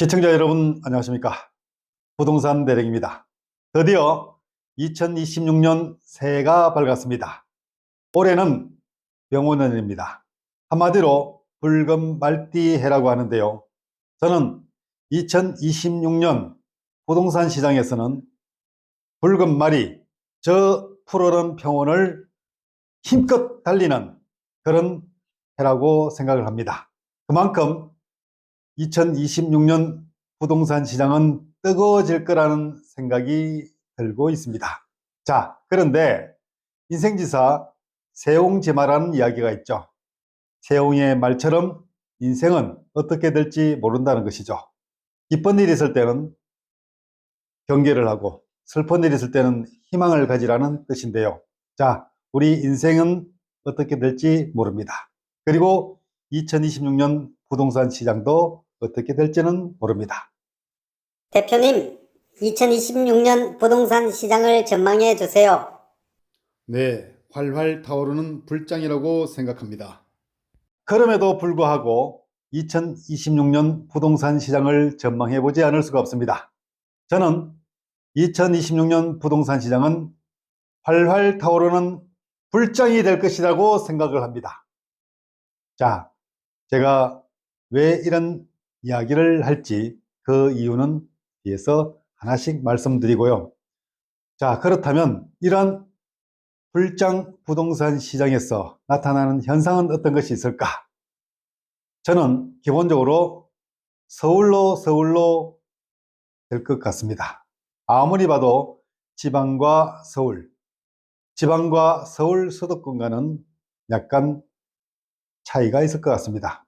시청자 여러분 안녕하십니까. 부동산 대령입니다. 드디어 2026년 새해가 밝았습니다. 올해는 병원년입니다. 한마디로 붉은 말띠 해라고 하는데요. 저는 2026년 부동산 시장에서는 붉은 말이 저 푸르른 평온을 힘껏 달리는 그런 해라고 생각을 합니다. 그만큼 2026년 부동산 시장은 뜨거워질 거라는 생각이 들고 있습니다. 자, 그런데 인생지사 세옹지마라는 이야기가 있죠. 세옹의 말처럼 인생은 어떻게 될지 모른다는 것이죠. 기쁜 일이 있을 때는 경계를 하고 슬픈 일이 있을 때는 희망을 가지라는 뜻인데요. 자, 우리 인생은 어떻게 될지 모릅니다. 그리고 2026년 부동산 시장도 어떻게 될지는 모릅니다. 대표님, 2026년 부동산 시장을 전망해 주세요. 네, 활활 타오르는 불장이라고 생각합니다. 그럼에도 불구하고 2026년 부동산 시장을 전망해 보지 않을 수가 없습니다. 저는 2026년 부동산 시장은 활활 타오르는 불장이 될 것이라고 생각을 합니다. 자, 제가 왜 이런 이야기를 할지 그 이유는 뒤에서 하나씩 말씀드리고요. 자, 그렇다면 이런 불장 부동산 시장에서 나타나는 현상은 어떤 것이 있을까? 저는 기본적으로 서울로 될 것 같습니다. 아무리 봐도 지방과 서울 수도권과는 약간 차이가 있을 것 같습니다.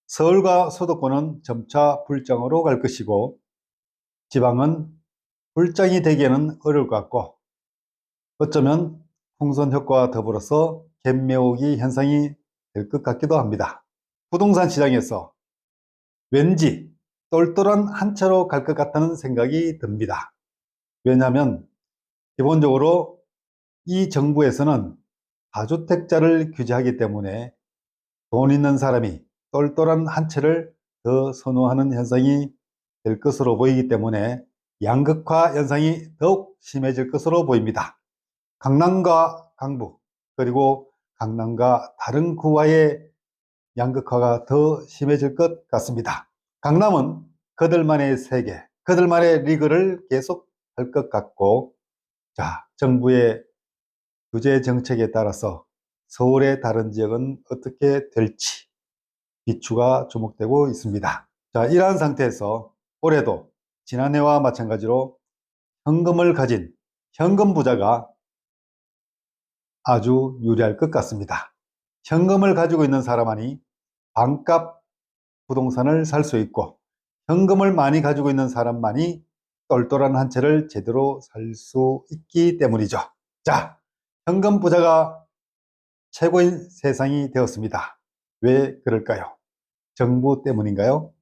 서울과 수도권은 점차 불장으로 갈 것이고 지방은 불장이 되기에는 어려울 것 같고 어쩌면 풍선 효과와 더불어서 갭매우기 현상이 될 것 같기도 합니다. 부동산 시장에서 왠지 똘똘한 한 채로 갈 것 같다는 생각이 듭니다. 왜냐하면 기본적으로 이 정부에서는 다주택자를 규제하기 때문에 돈 있는 사람이 똘똘한 한 채를 더 선호하는 현상이 될 것으로 보이기 때문에 양극화 현상이 더욱 심해질 것으로 보입니다. 강남과 강북 그리고 강남과 다른 구와의 양극화가 더 심해질 것 같습니다. 강남은 그들만의 세계, 그들만의 리그를 계속 할 것 같고 자, 정부의 규제 정책에 따라서 서울의 다른 지역은 어떻게 될지 비추가 주목되고 있습니다. 자, 이러한 상태에서 올해도 지난해와 마찬가지로 현금을 가진 현금 부자가 아주 유리할 것 같습니다. 현금을 가지고 있는 사람만이 반값 부동산을 살 수 있고 현금을 많이 가지고 있는 사람만이 똘똘한 한 채를 제대로 살 수 있기 때문이죠. 자, 현금 부자가 최고인 세상이 되었습니다. 왜 그럴까요? 정부 때문인가요?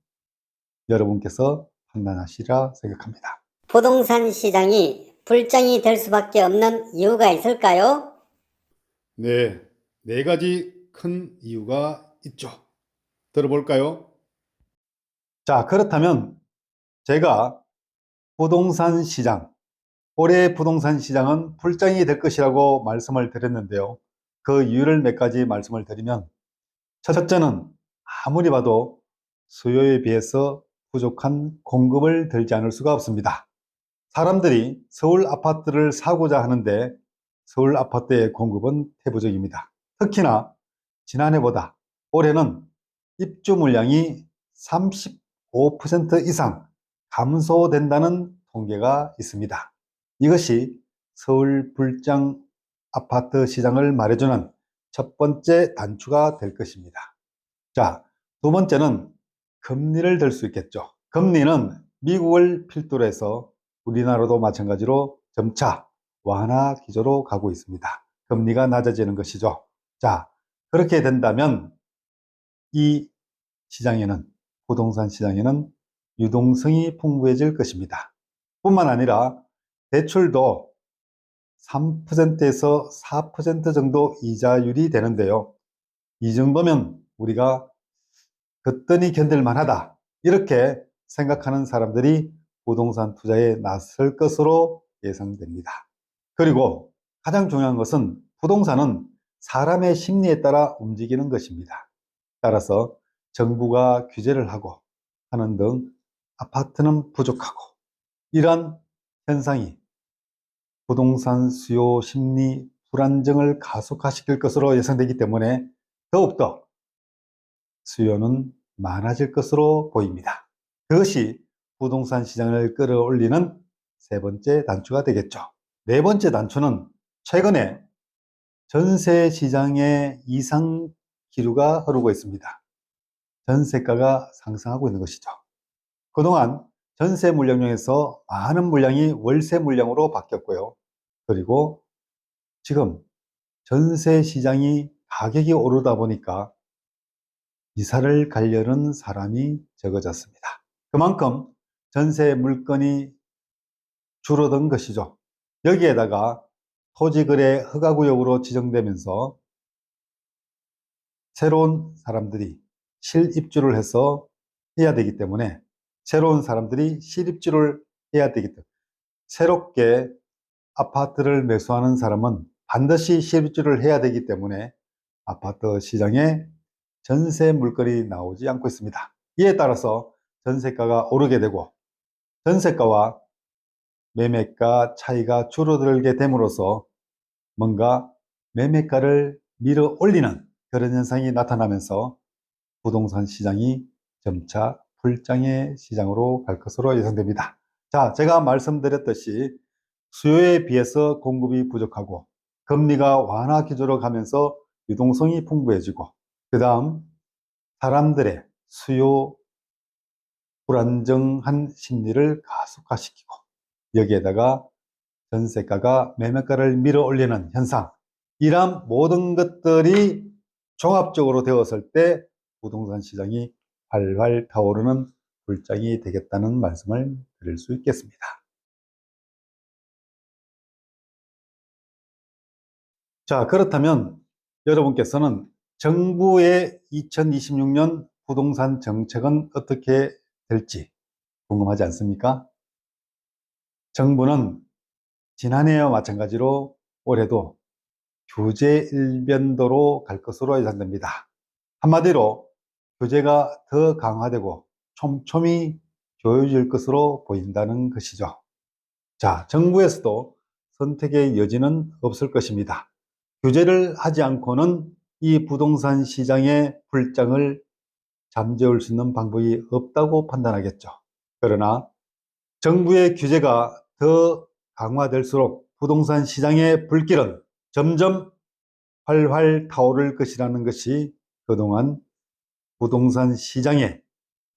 여러분께서 판단하시라 생각합니다. 부동산 시장이 불장이 될 수밖에 없는 이유가 있을까요? 네, 네 가지 큰 이유가 있죠. 들어볼까요? 자, 그렇다면 제가 부동산 시장, 올해 부동산 시장은 불장이 될 것이라고 말씀을 드렸는데요. 그 이유를 몇 가지 말씀을 드리면 첫째는 아무리 봐도 수요에 비해서 부족한 공급을 들지 않을 수가 없습니다. 사람들이 서울 아파트를 사고자 하는데 서울 아파트의 공급은 태부적입니다. 특히나 지난해보다 올해는 입주 물량이 35% 이상 감소된다는 통계가 있습니다. 이것이 서울 불장 아파트 시장을 말해주는 첫 번째 단추가 될 것입니다. 자, 두 번째는 금리를 들 수 있겠죠. 금리는 미국을 필두로 해서 우리나라도 마찬가지로 점차 완화 기조로 가고 있습니다. 금리가 낮아지는 것이죠. 자, 그렇게 된다면 이 시장에는, 부동산 시장에는 유동성이 풍부해질 것입니다. 뿐만 아니라 대출도 3%에서 4% 정도 이자율이 되는데요. 이 정도면 우리가 거뜬히 견딜 만하다, 이렇게 생각하는 사람들이 부동산 투자에 나설 것으로 예상됩니다. 그리고 가장 중요한 것은 부동산은 사람의 심리에 따라 움직이는 것입니다. 따라서 정부가 규제를 하고 하는 등 아파트는 부족하고 이러한 현상이 부동산 수요 심리 불안정을 가속화시킬 것으로 예상되기 때문에 더욱더 수요는 많아질 것으로 보입니다. 그것이 부동산 시장을 끌어올리는 세 번째 단추가 되겠죠. 네 번째 단추는 최근에 전세 시장에 이상 기류가 흐르고 있습니다. 전세가가 상승하고 있는 것이죠. 그동안 전세 물량에서 많은 물량이 월세 물량으로 바뀌었고요. 그리고 지금 전세 시장이 가격이 오르다 보니까 이사를 가려는 사람이 적어졌습니다. 그만큼 전세 물건이 줄어든 것이죠. 여기에다가 토지거래 허가구역으로 지정되면서 새로운 사람들이 실입주를 해서 해야 되기 때문에 새로운 사람들이 실입주를 해야 되기 때문에 새롭게 아파트를 매수하는 사람은 반드시 실입주를 해야 되기 때문에 아파트 시장에 전세 물건이 나오지 않고 있습니다. 이에 따라서 전세가가 오르게 되고 전세가와 매매가 차이가 줄어들게 됨으로써 뭔가 매매가를 밀어 올리는 그런 현상이 나타나면서 부동산 시장이 점차 불장의 시장으로 갈 것으로 예상됩니다. 자, 제가 말씀드렸듯이 수요에 비해서 공급이 부족하고 금리가 완화 기조로 가면서 유동성이 풍부해지고 그 다음 사람들의 수요 불안정한 심리를 가속화시키고 여기에다가 전세가가 매매가를 밀어 올리는 현상, 이러한 모든 것들이 종합적으로 되었을 때 부동산 시장이 활활 타오르는 불장이 되겠다는 말씀을 드릴 수 있겠습니다. 자, 그렇다면 여러분께서는 정부의 2026년 부동산 정책은 어떻게 될지 궁금하지 않습니까? 정부는 지난해와 마찬가지로 올해도 규제 일변도로 갈 것으로 예상됩니다. 한마디로 규제가 더 강화되고 촘촘히 조여질 것으로 보인다는 것이죠. 자, 정부에서도 선택의 여지는 없을 것입니다. 규제를 하지 않고는 이 부동산 시장의 불장을 잠재울 수 있는 방법이 없다고 판단하겠죠. 그러나 정부의 규제가 더 강화될수록 부동산 시장의 불길은 점점 활활 타오를 것이라는 것이 그동안 부동산 시장의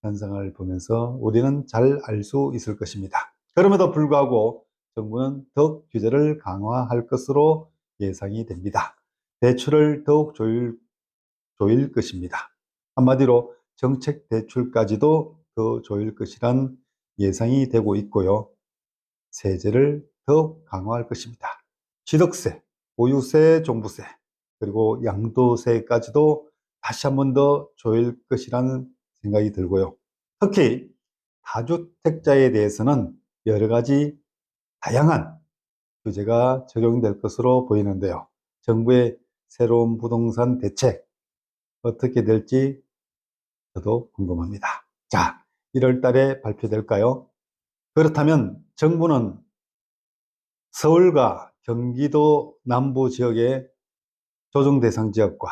현상을 보면서 우리는 잘 알 수 있을 것입니다. 그럼에도 불구하고 정부는 더욱 규제를 강화할 것으로 예상이 됩니다. 대출을 더욱 조일 것입니다. 한마디로 정책 대출까지도 더 조일 것이란 예상이 되고 있고요. 세제를 더욱 강화할 것입니다. 취득세, 보유세, 종부세, 그리고 양도세까지도 다시 한 번 더 조일 것이라는 생각이 들고요. 특히 다주택자에 대해서는 여러 가지 다양한 규제가 적용될 것으로 보이는데요. 정부의 새로운 부동산 대책 어떻게 될지 저도 궁금합니다. 자, 1월 달에 발표될까요? 그렇다면 정부는 서울과 경기도 남부 지역의 조정 대상 지역과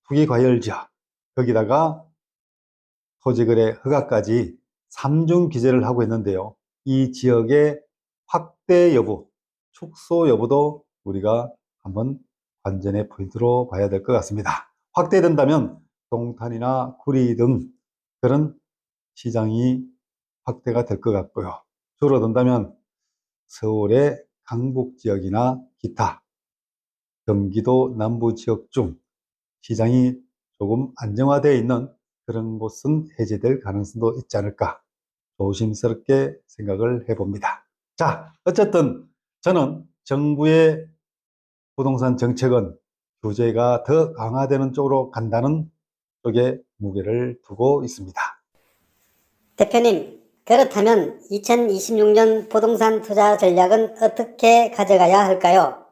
투기 과열 지역, 거기다가 토지거래 허가까지 3중 규제를 하고 있는데요. 이 지역의 확대 여부, 축소 여부도 우리가 한번 관전의 포인트로 봐야 될 것 같습니다. 확대된다면 동탄이나 구리 등 그런 시장이 확대가 될 것 같고요. 줄어든다면 서울의 강북 지역이나 기타 경기도 남부 지역 중 시장이 조금 안정화되어 있는 그런 곳은 해제될 가능성도 있지 않을까 조심스럽게 생각을 해봅니다. 자, 어쨌든 저는 정부의 부동산 정책은 규제가 더 강화되는 쪽으로 간다는 쪽에 무게를 두고 있습니다. 대표님, 그렇다면 2026년 부동산 투자 전략은 어떻게 가져가야 할까요?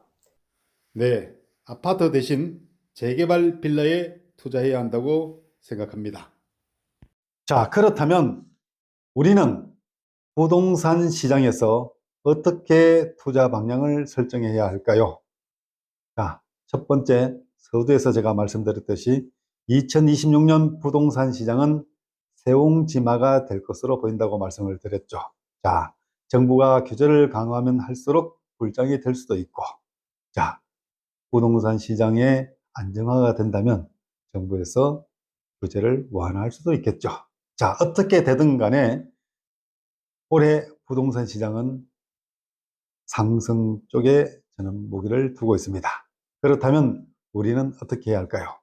네, 아파트 대신 재개발 빌라에 투자해야 한다고 생각합니다. 자, 그렇다면 우리는 부동산 시장에서 어떻게 투자 방향을 설정해야 할까요? 자, 첫 번째, 서두에서 제가 말씀드렸듯이 2026년 부동산 시장은 세옹지마가 될 것으로 보인다고 말씀을 드렸죠. 자, 정부가 규제를 강화하면 할수록 불장이 될 수도 있고, 자, 부동산 시장의 안정화가 된다면 정부에서 규제를 완화할 수도 있겠죠. 자, 어떻게 되든 간에 올해 부동산 시장은 상승 쪽에 저는 무기를 두고 있습니다. 그렇다면 우리는 어떻게 해야 할까요?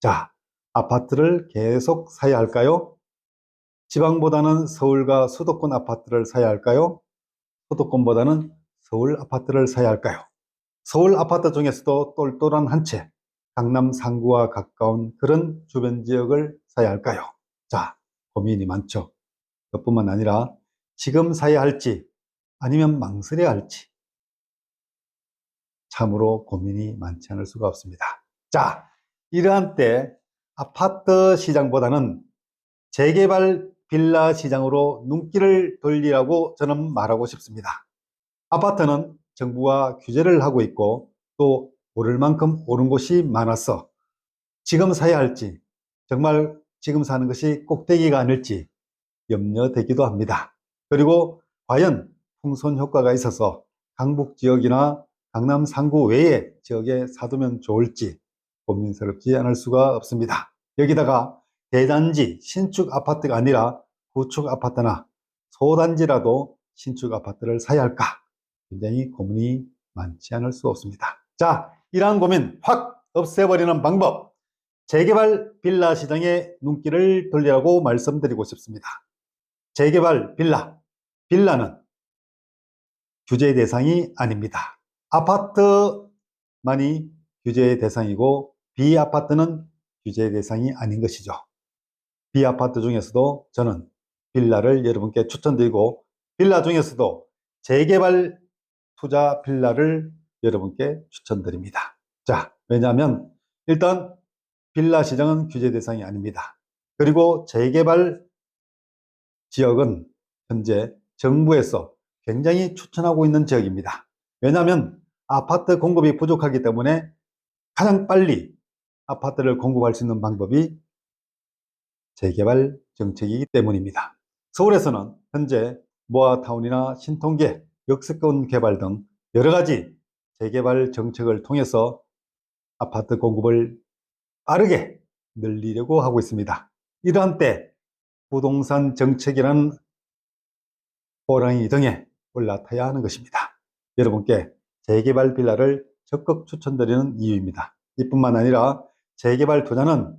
자, 아파트를 계속 사야 할까요? 지방보다는 서울과 수도권 아파트를 사야 할까요? 수도권보다는 서울 아파트를 사야 할까요? 서울 아파트 중에서도 똘똘한 한 채, 강남 상구와 가까운 그런 주변 지역을 사야 할까요? 자, 고민이 많죠. 그뿐만 아니라 지금 사야 할지 아니면 망설여야 할지 참으로 고민이 많지 않을 수가 없습니다. 자, 이러한 때 아파트 시장보다는 재개발 빌라 시장으로 눈길을 돌리라고 저는 말하고 싶습니다. 아파트는 정부가 규제를 하고 있고 또 오를 만큼 오른 곳이 많아서 지금 사야 할지 정말 지금 사는 것이 꼭대기가 아닐지 염려되기도 합니다. 그리고 과연 풍선 효과가 있어서 강북 지역이나 강남 상구 외의 지역에 사두면 좋을지 고민스럽지 않을 수가 없습니다. 여기다가 대단지 신축 아파트가 아니라 구축 아파트나 소단지라도 신축 아파트를 사야 할까 굉장히 고민이 많지 않을 수 없습니다. 자, 이러한 고민 확 없애버리는 방법, 재개발 빌라 시장에 눈길을 돌리라고 말씀드리고 싶습니다. 재개발 빌라, 빌라는 규제 대상이 아닙니다. 아파트만이 규제 대상이고 비아파트는 규제 대상이 아닌 것이죠. 비아파트 중에서도 저는 빌라를 여러분께 추천드리고 빌라 중에서도 재개발 투자 빌라를 여러분께 추천드립니다. 자, 왜냐하면 일단 빌라 시장은 규제 대상이 아닙니다. 그리고 재개발 지역은 현재 정부에서 굉장히 추천하고 있는 지역입니다. 왜냐하면 아파트 공급이 부족하기 때문에 가장 빨리 아파트를 공급할 수 있는 방법이 재개발 정책이기 때문입니다. 서울에서는 현재 모아타운이나 신통계, 역세권 개발 등 여러 가지 재개발 정책을 통해서 아파트 공급을 빠르게 늘리려고 하고 있습니다. 이러한 때 부동산 정책이라는 호랑이 등에 올라타야 하는 것입니다. 여러분께 재개발 빌라를 적극 추천드리는 이유입니다. 이뿐만 아니라 재개발 투자는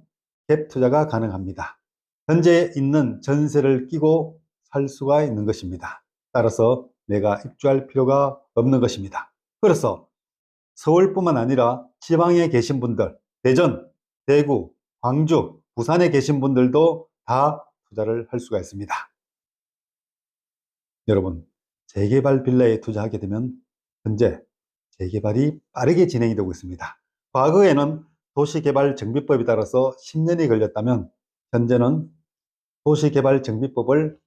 갭 투자가 가능합니다. 현재 있는 전세를 끼고 살 수가 있는 것입니다. 따라서 내가 입주할 필요가 없는 것입니다. 그래서 서울뿐만 아니라 지방에 계신 분들, 대전, 대구, 광주, 부산에 계신 분들도 다 투자를 할 수가 있습니다. 여러분, 재개발 빌라에 투자하게 되면 현재 재개발이 빠르게 진행이 되고 있습니다. 과거에는 도시개발정비법에 따라서 10년이 걸렸다면 현재는 도시개발정비법을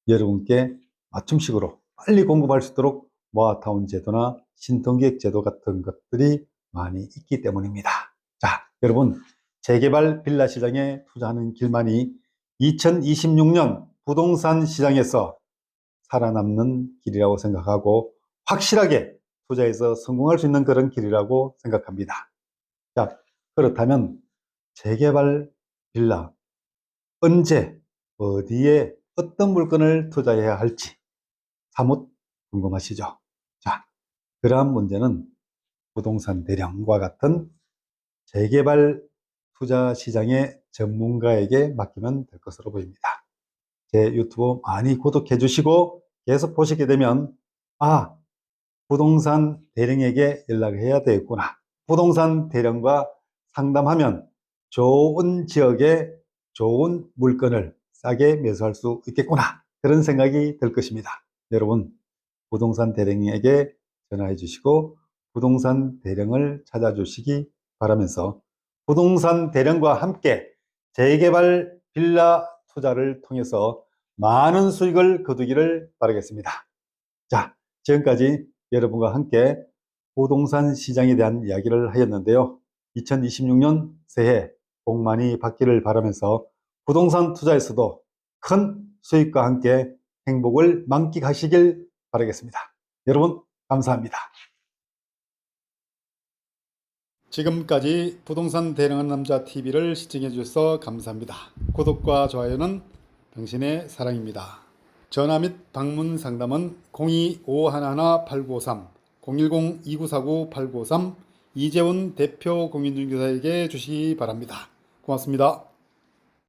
여러분께 맞춤식으로 빨리 공급할 수 있도록 모아타운 제도나 신통기획 제도 같은 것들이 많이 있기 때문입니다. 자, 여러분, 재개발 빌라 시장에 투자하는 길만이 2026년 부동산 시장에서 살아남는 길이라고 생각하고 확실하게 투자해서 성공할 수 있는 그런 길이라고 생각합니다. 자, 그렇다면 재개발 빌라 언제 어디에 어떤 물건을 투자해야 할지 사뭇 궁금하시죠? 자, 그러한 문제는 부동산 대령과 같은 재개발 투자 시장의 전문가에게 맡기면 될 것으로 보입니다. 제 유튜브 많이 구독해 주시고 계속 보시게 되면 아, 부동산 대령에게 연락을 해야 되겠구나. 부동산 대령과 상담하면 좋은 지역에 좋은 물건을 싸게 매수할 수 있겠구나. 그런 생각이 들 것입니다. 여러분, 부동산 대령에게 전화해 주시고 부동산 대령을 찾아주시기 바라면서 부동산 대령과 함께 재개발 빌라 투자를 통해서 많은 수익을 거두기를 바라겠습니다. 자, 지금까지 여러분과 함께 부동산 시장에 대한 이야기를 하였는데요. 2026년 새해 복 많이 받기를 바라면서 부동산 투자에서도 큰 수익과 함께 행복을 만끽하시길 바라겠습니다. 여러분, 감사합니다. 지금까지 부동산 대령한 남자 TV를 시청해 주셔서 감사합니다. 구독과 좋아요는 당신의 사랑입니다. 전화 및 방문 상담은 02-511-8953, 010-2949-8953 이재훈 대표 공인중개사에게 주시기 바랍니다. 고맙습니다.